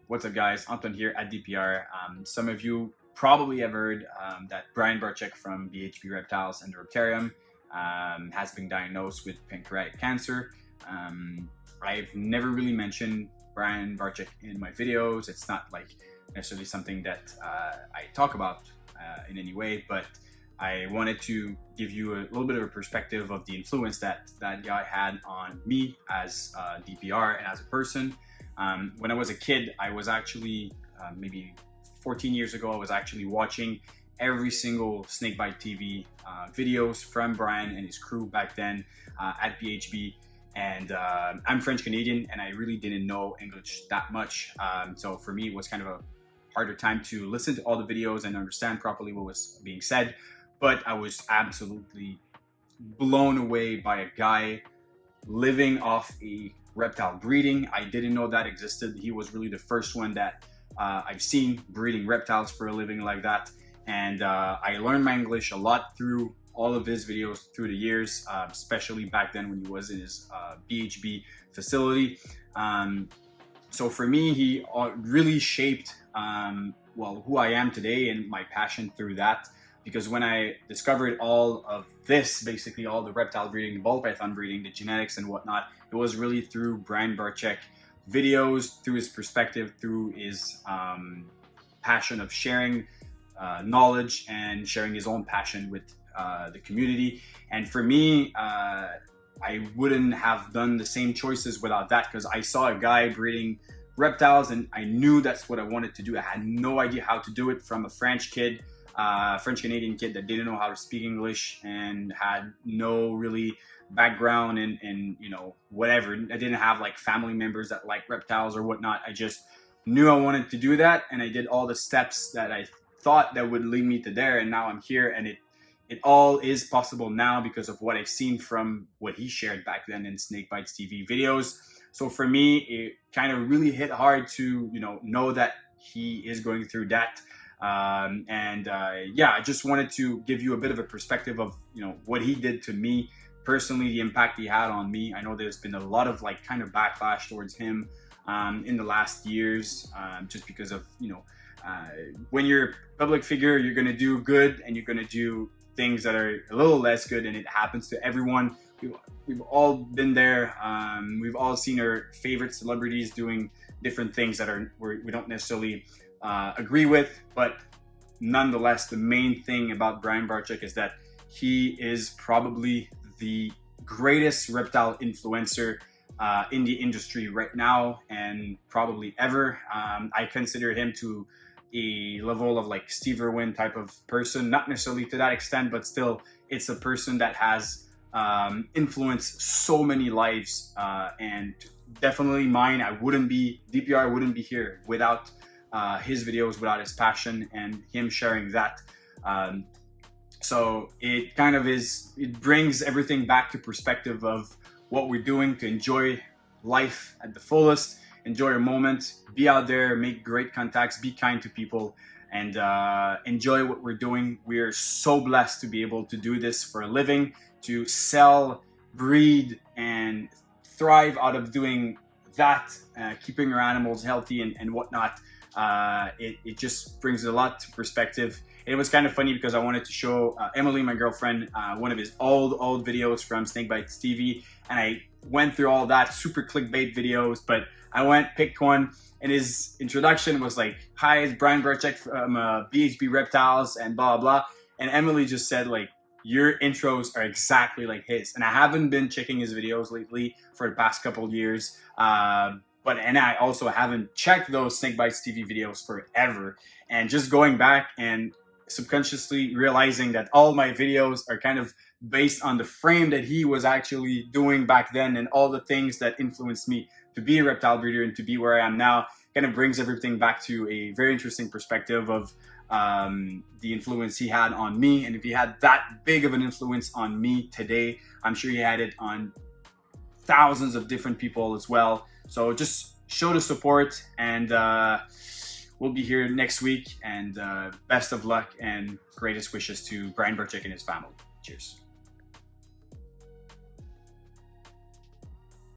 What's up, guys? Anton here at DPR. Some of you probably have heard that Brian Barczyk from BHB Reptiles and the Reptarium has been diagnosed with pancreatic cancer. I've never really mentioned Brian Barczyk in my videos. It's not like necessarily something that I talk about in any way, but I wanted to give you a little bit of a perspective of the influence that that guy had on me as DPR and as a person. When I was a kid, I was actually, maybe 14 years ago, I was actually watching every single Snakebite TV videos from Brian and his crew back then at BHB. And I'm French Canadian, and I really didn't know English that much. So for me, it was kind of a harder time to listen to all the videos and understand properly what was being said. But I was absolutely blown away by a guy living off a reptile breeding. I didn't know that existed. He was really the first one that I've seen breeding reptiles for a living like that. And I learned my English a lot through all of his videos through the years, especially back then when he was in his BHB facility. So for me, he really shaped well, who I am today and my passion through that. Because when I discovered all of this, basically all the reptile breeding, the ball python breeding, the genetics and whatnot, it was really through Brian Barczyk videos, through his perspective, through his passion of sharing knowledge and sharing his own passion with the community. And for me, I wouldn't have done the same choices without that, because I saw a guy breeding reptiles and I knew that's what I wanted to do. I had no idea how to do it from a French kid. French Canadian kid that didn't know how to speak English and had no really background and you know, whatever. I didn't have like family members that like reptiles or whatnot. I just knew I wanted to do that, and I did all the steps that I thought that would lead me to there, and now I'm here, and it all is possible now because of what I've seen from what he shared back then in Snakebites TV videos. So for me, it kind of really hit hard to know that he is going through that. Yeah, I just wanted to give you a bit of a perspective of what he did to me personally, the impact he had on me. I know there's been a lot of like kind of backlash towards him in the last years, just because of when you're a public figure, you're gonna do good and you're gonna do things that are a little less good, and it happens to everyone. We've all been there. We've all seen our favorite celebrities doing different things that we don't necessarily agree with, but nonetheless, the main thing about Brian Barczyk is that he is probably the greatest reptile influencer in the industry right now, and probably ever. I consider him to a level of like Steve Irwin type of person, not necessarily to that extent, but still, it's a person that has influenced so many lives, and definitely mine. DPR wouldn't be here without his videos, without his passion and him sharing that. So it kind of it brings everything back to perspective of what we're doing to enjoy life at the fullest, enjoy your moment, be out there, make great contacts, be kind to people, and enjoy what we're doing. We're so blessed to be able to do this for a living, to sell, breed, and thrive out of doing that, keeping our animals healthy and whatnot. It just brings a lot to perspective. And it was kind of funny because I wanted to show Emily, my girlfriend, one of his old videos from Snakebites TV, and I went through all that super clickbait videos, but I picked one, and his introduction was like, "Hi, it's Brian Barczyk from BHB Reptiles," and blah blah. And Emily just said like, "Your intros are exactly like his." And I haven't been checking his videos lately for the past couple years. And I also haven't checked those Snakebites TV videos forever. And just going back and subconsciously realizing that all my videos are kind of based on the frame that he was actually doing back then, and all the things that influenced me to be a reptile breeder and to be where I am now, kind of brings everything back to a very interesting perspective of the influence he had on me. And if he had that big of an influence on me today, I'm sure he had it on thousands of different people as well. So just show the support, and we'll be here next week. And best of luck and greatest wishes to Brian Barczyk and his family. Cheers.